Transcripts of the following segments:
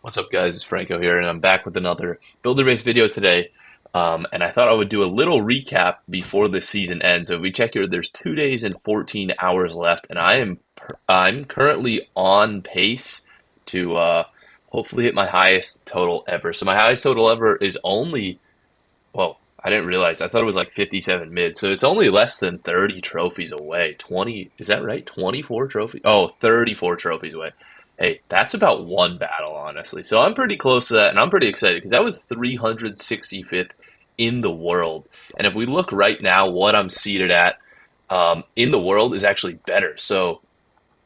What's up, guys? It's Franco here, and I'm back with another Builder Base video today. And I thought I would do a little recap before the season ends. So if we check here, there's 2 days and 14 hours left, and I'm currently on pace to hopefully hit my highest total ever. So my highest total ever is only, well, I didn't realize. I thought it was like 57 mid. So it's only less than 30 trophies away. 20, is that right? 24 trophies? Oh, 34 trophies away. Hey, that's about one battle, honestly. So I'm pretty close to that, and I'm pretty excited because that was 365th in the world. And if we look right now, what I'm seated at in the world is actually better. So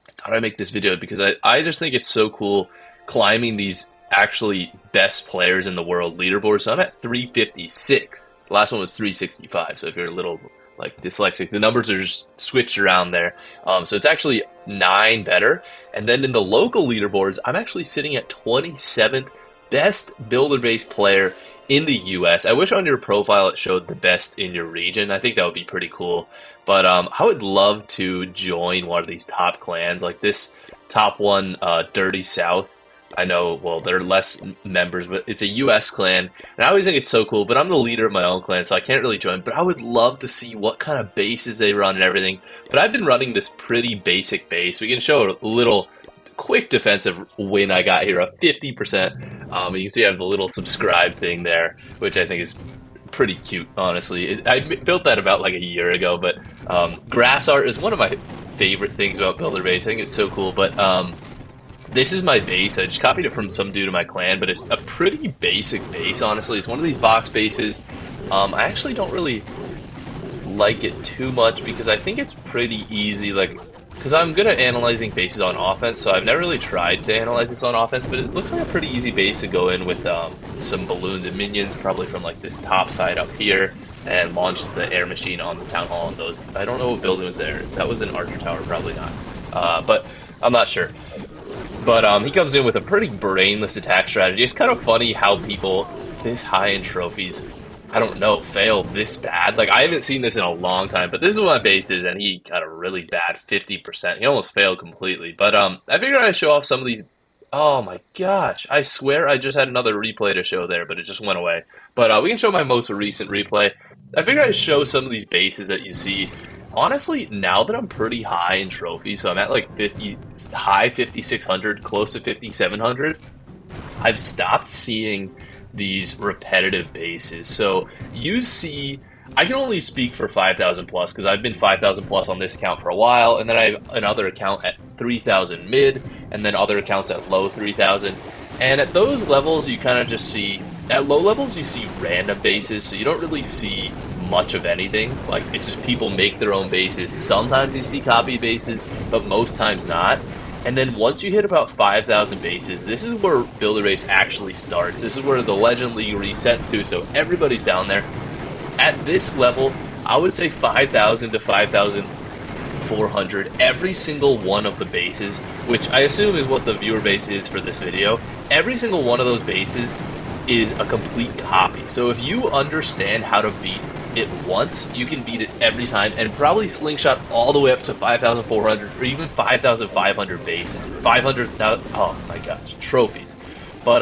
I thought I'd make this video because I just think it's so cool climbing these actually best players in the world leaderboard. So I'm at 356. The last one was 365. So if you're a little like dyslexic, the numbers are just switched around there. So it's actually 9 better. And then in the local leaderboards, I'm actually sitting at 27th best builder-based player in the US. I wish on your profile it showed the best in your region. I think that would be pretty cool. But I would love to join one of these top clans, like this top one, Dirty South. I know, well, there are less members, but it's a US clan, and I always think it's so cool, but I'm the leader of my own clan, so I can't really join, but I would love to see what kind of bases they run and everything. But I've been running this pretty basic base. We can show a little quick defensive win I got here, a 50%. You can see I have the little subscribe thing there, which I think is pretty cute, honestly. I built that about like a year ago, but grass art is one of my favorite things about Builder Base. I think it's so cool, but this is my base. I just copied it from some dude in my clan, but it's a pretty basic base, honestly. It's one of these box bases. I actually don't really like it too much because I think it's pretty easy, like, because I'm good at analyzing bases on offense, so I've never really tried to analyze this on offense, but it looks like a pretty easy base to go in with some balloons and minions, probably from like this top side up here, and launch the air machine on the town hall and those. I don't know what building was there. If that was an archer tower, probably not. But I'm not sure. But he comes in with a pretty brainless attack strategy. It's kind of funny how people this high in trophies, I don't know, fail this bad. Like, I haven't seen this in a long time, but this is what my base is, and he got a really bad 50%. He almost failed completely. But I figured I'd show off some of these. Oh my gosh, I swear I just had another replay to show there, but it just went away. But we can show my most recent replay. I figured I'd show some of these bases that you see. Honestly, now that I'm pretty high in trophies, so I'm at like high 5,600, close to 5,700, I've stopped seeing these repetitive bases. So you see, I can only speak for 5,000 plus because I've been 5,000 plus on this account for a while, and then I have another account at 3,000 mid, and then other accounts at low 3,000. And at those levels, you kind of just see, at low levels, you see random bases, so you don't really see much of anything. Like, it's just people make their own bases. Sometimes you see copy bases, but most times not. And then once you hit about 5,000 bases, this is where Builder Base actually starts. This is where the Legend League resets to, so everybody's down there. At this level, I would say 5,000 to 5,400, every single one of the bases, which I assume is what the viewer base is for this video, every single one of those bases is a complete copy. So if you understand how to beat it once, you can beat it every time and probably slingshot all the way up to 5,400 or even 5,500 base, 500,000, oh my gosh, trophies. But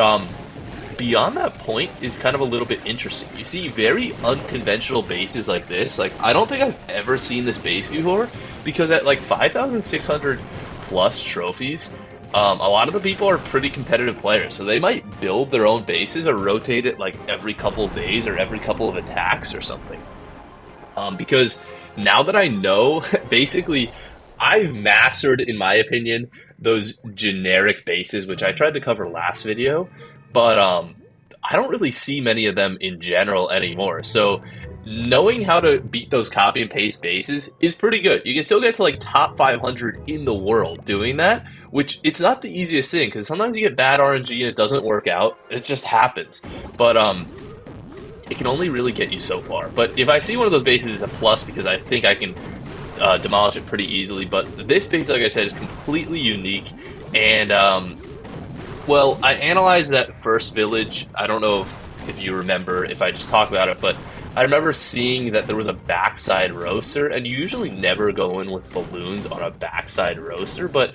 beyond that point is kind of a little bit interesting. You see very unconventional bases like this. Like, I don't think I've ever seen this base before, because at like 5,600 plus trophies, a lot of the people are pretty competitive players, so they might build their own bases or rotate it like every couple of days or every couple of attacks or something. Because now that I know, basically, I've mastered, in my opinion, those generic bases, which I tried to cover last video, but I don't really see many of them in general anymore. So knowing how to beat those copy and paste bases is pretty good. You can still get to like top 500 in the world doing that, which it's not the easiest thing because sometimes you get bad RNG and it doesn't work out. It just happens. But it can only really get you so far. But if I see one of those bases as a plus, because I think I can demolish it pretty easily. But this base, like I said, is completely unique. And well, I analyzed that first village. I don't know if you remember, if I just talk about it, but I remember seeing that there was a backside roaster, and you usually never go in with balloons on a backside roaster, but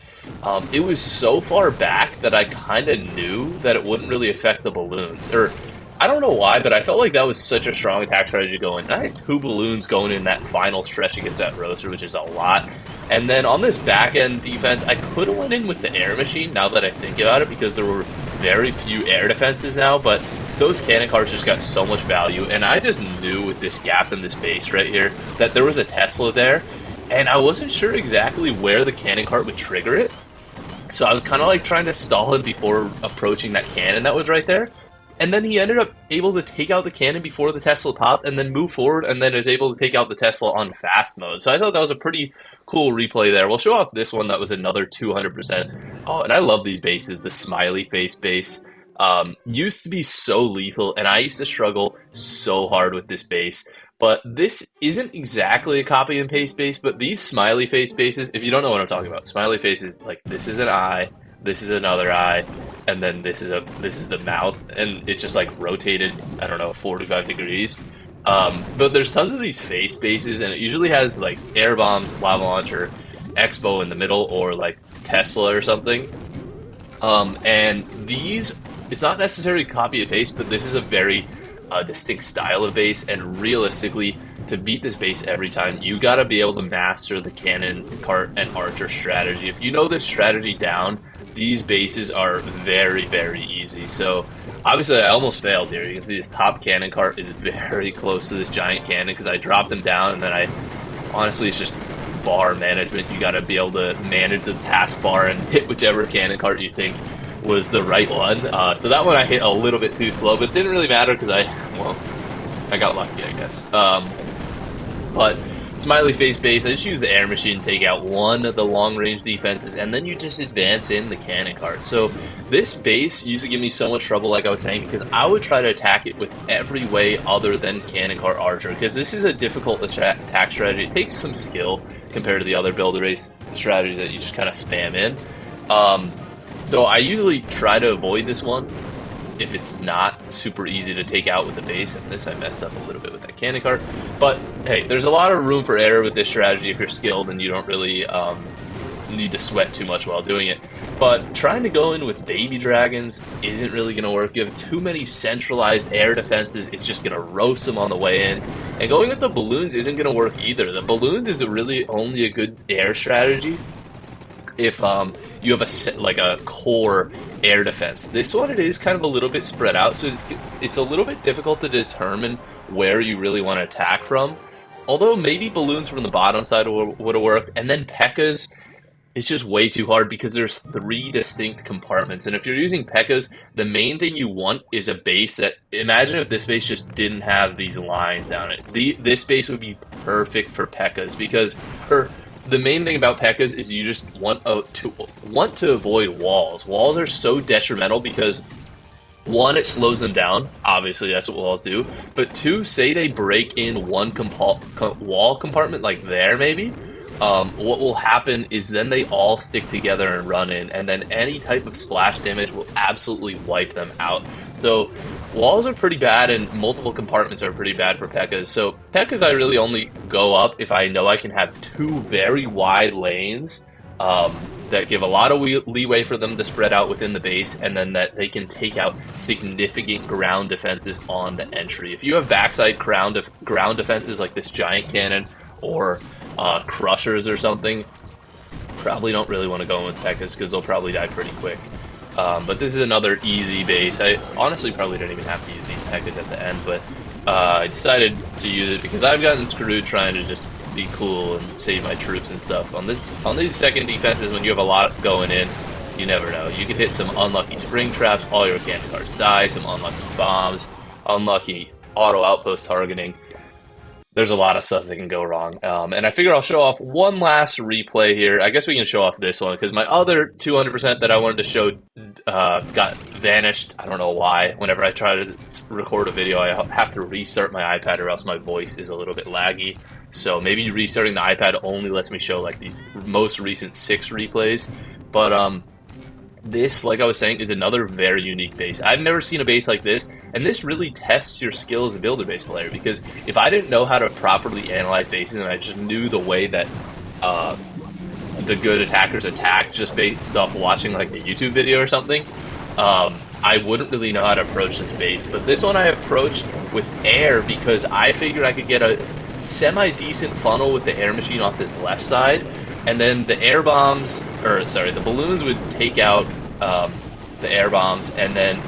It was so far back that I kind of knew that it wouldn't really affect the balloons. Or, I don't know why, but I felt like that was such a strong attack strategy going. I had 2 balloons going in that final stretch against that roaster, which is a lot. And then on this back end defense, I could have went in with the air machine now that I think about it, because there were very few air defenses now, but those cannon carts just got so much value, and I just knew with this gap in this base right here that there was a Tesla there, and I wasn't sure exactly where the cannon cart would trigger it. So I was kind of like trying to stall him before approaching that cannon that was right there. And then he ended up able to take out the cannon before the Tesla popped and then move forward and then is able to take out the Tesla on fast mode. So I thought that was a pretty cool replay there. We'll show off this one that was another 200%. Oh, and I love these bases, the smiley face base. Used to be so lethal, and I used to struggle so hard with this base. But this isn't exactly a copy and paste base, but these smiley face bases, if you don't know what I'm talking about, smiley faces, like this is an eye, this is another eye, and then this is the mouth, and it's just like rotated, I don't know, 45 degrees. But there's tons of these face bases, and it usually has like air bombs, lava launcher, Expo in the middle, or like Tesla or something. And these, it's not necessarily copy and paste, but this is a very distinct style of base, and realistically, to beat this base every time, you gotta be able to master the cannon, cart, and archer strategy. If you know this strategy down, these bases are very, very easy. So, obviously, I almost failed here. You can see this top cannon cart is very close to this giant cannon because I dropped them down, and then honestly, it's just bar management. You gotta be able to manage the taskbar and hit whichever cannon cart you think was the right one. So that one I hit a little bit too slow, but it didn't really matter because I got lucky, I guess. But smiley face base, I just use the air machine to take out one of the long range defenses, and then you just advance in the cannon cart. So this base used to give me so much trouble, like I was saying, because I would try to attack it with every way other than cannon cart archer, because this is a difficult attack strategy. It takes some skill compared to the other builder race strategies that you just kind of spam in. So I usually try to avoid this one if it's not super easy to take out with the base, and this I messed up a little bit with that cannon cart. But hey, there's a lot of room for error with this strategy if you're skilled and you don't really need to sweat too much while doing it. But trying to go in with baby dragons isn't really going to work. You have too many centralized air defenses, it's just going to roast them on the way in. And going with the balloons isn't going to work either. The balloons is really only a good air strategy if you have a core air defense. This one, it is kind of a little bit spread out, so it's a little bit difficult to determine where you really want to attack from. Although maybe balloons from the bottom side would have worked, and then Pekka's, it's just way too hard because there's 3 distinct compartments, and if you're using Pekka's, the main thing you want is a base that, imagine if this base just didn't have these lines down it. This base would be perfect for Pekka's, because the main thing about Pekka's is you just want to avoid walls. Walls are so detrimental because, 1, it slows them down. Obviously, that's what walls do. But 2, say they break in one wall compartment, like there maybe, what will happen is then they all stick together and run in, and then any type of splash damage will absolutely wipe them out. So walls are pretty bad, and multiple compartments are pretty bad for Pekka's. So Pekka's I really only go up if I know I can have 2 very wide lanes that give a lot of leeway for them to spread out within the base, and then that they can take out significant ground defenses on the entry. If you have backside ground defenses like this giant cannon or crushers or something, probably don't really want to go in with Pekka's because they'll probably die pretty quick. But this is another easy base. I honestly probably don't even have to use these Pekka's at the end, but I decided to use it because I've gotten screwed trying to just be cool and save my troops and stuff. On these second defenses, when you have a lot going in, you never know. You could hit some unlucky spring traps, all your cannon carts die, some unlucky bombs, unlucky auto outpost targeting. There's a lot of stuff that can go wrong. And I figure I'll show off one last replay here. I guess we can show off this one because my other 200% that I wanted to show got vanished. I don't know why. Whenever I try to record a video, I have to restart my iPad or else my voice is a little bit laggy. So maybe restarting the iPad only lets me show like these most recent 6 replays. But this, like I was saying, is another very unique base. I've never seen a base like this, and this really tests your skill as a builder base player, because if I didn't know how to properly analyze bases and I just knew the way that the good attackers attack just based off watching like a YouTube video or something, I wouldn't really know how to approach this base. But this one I approached with air because I figured I could get a semi-decent funnel with the air machine off this left side, and then the air bombs, or sorry, the balloons would take out the air bombs, and then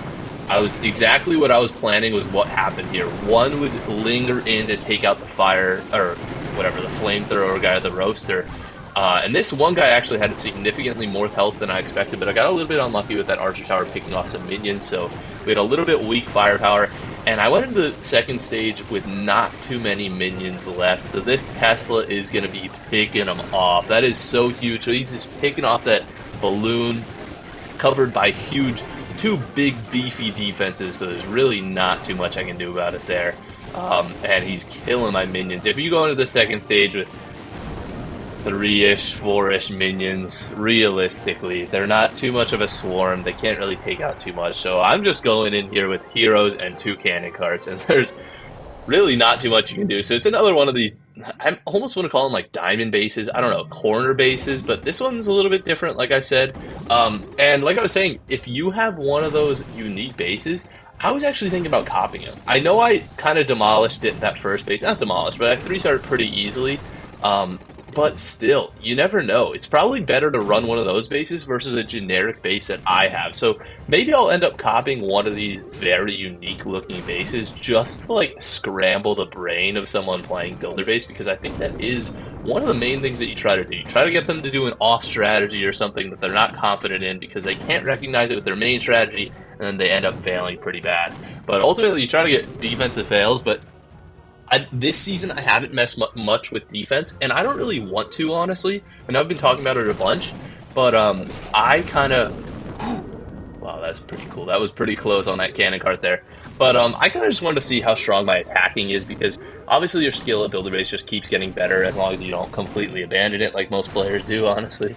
exactly what I was planning was what happened here. One would linger in to take out the fire, or whatever, the flamethrower guy, the roaster. And this one guy actually had significantly more health than I expected, but I got a little bit unlucky with that archer tower picking off some minions, so we had a little bit weak firepower. And I went into the second stage with not too many minions left, so this Tesla is going to be picking them off. That is so huge. So he's just picking off that balloon covered by two big beefy defenses, so there's really not too much I can do about it there. And he's killing my minions. If you go into the second stage with 3-ish, 4-ish minions, realistically, they're not too much of a swarm. They can't really take out too much. So I'm just going in here with heroes and 2 cannon carts, and there's really not too much you can do. So it's another one of these, I almost want to call them like diamond bases. I don't know, corner bases, but this one's a little bit different, like I said. And like I was saying, if you have one of those unique bases, I was actually thinking about copying them. I know I kind of demolished it, that first base. Not demolished, but I 3-starred pretty easily. But still, you never know. It's probably better to run one of those bases versus a generic base that I have. So maybe I'll end up copying one of these very unique looking bases just to like scramble the brain of someone playing builder base, because I think that is one of the main things that you try to do. You try to get them to do an off strategy or something that they're not confident in because they can't recognize it with their main strategy, and then they end up failing pretty bad. But ultimately, you try to get defensive fails, but this season, I haven't messed much with defense, and I don't really want to, honestly. And I've been talking about it a bunch, but I kind of... Wow, that's pretty cool. That was pretty close on that cannon cart there. But I kind of just wanted to see how strong my attacking is, because obviously your skill at builder base just keeps getting better as long as you don't completely abandon it like most players do, honestly.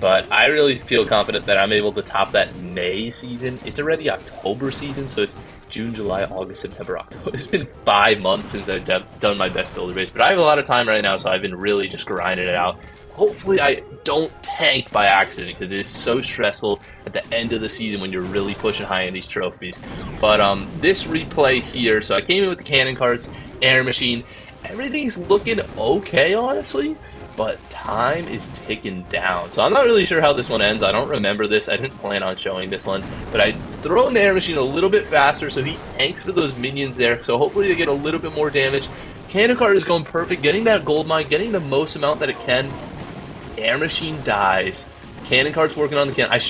But I really feel confident that I'm able to top that May season. It's already October season, so it's June, July, August, September, October. It's been 5 months since I've done my best builder base, but I have a lot of time right now, so I've been really just grinding it out. Hopefully I don't tank by accident, because it is so stressful at the end of the season when you're really pushing high in these trophies. But this replay here, so I came in with the cannon carts, air machine, everything's looking okay, honestly. But time is ticking down. So I'm not really sure how this one ends. I don't remember this. I didn't plan on showing this one. But I throw in the air machine a little bit faster, so he tanks for those minions there. So hopefully they get a little bit more damage. Cannon cart is going perfect, getting that gold mine, getting the most amount that it can. Air machine dies. Cannon cart's working on the cannon.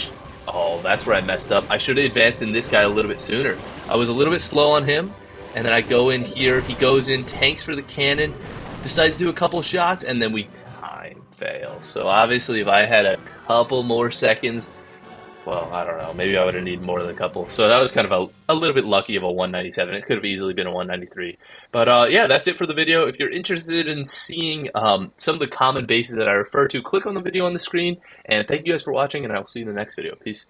Oh, that's where I messed up. I should have advanced in this guy a little bit sooner. I was a little bit slow on him. And then I go in here. He goes in, tanks for the cannon, decides to do a couple shots, and then we time fail. So obviously if I had a couple more seconds, well, I don't know, maybe I would have needed more than a couple. So that was kind of a little bit lucky of a 197. It could have easily been a 193. But yeah, that's it for the video. If you're interested in seeing some of the common bases that I refer to, click on the video on the screen. And thank you guys for watching, and I will see you in the next video. Peace.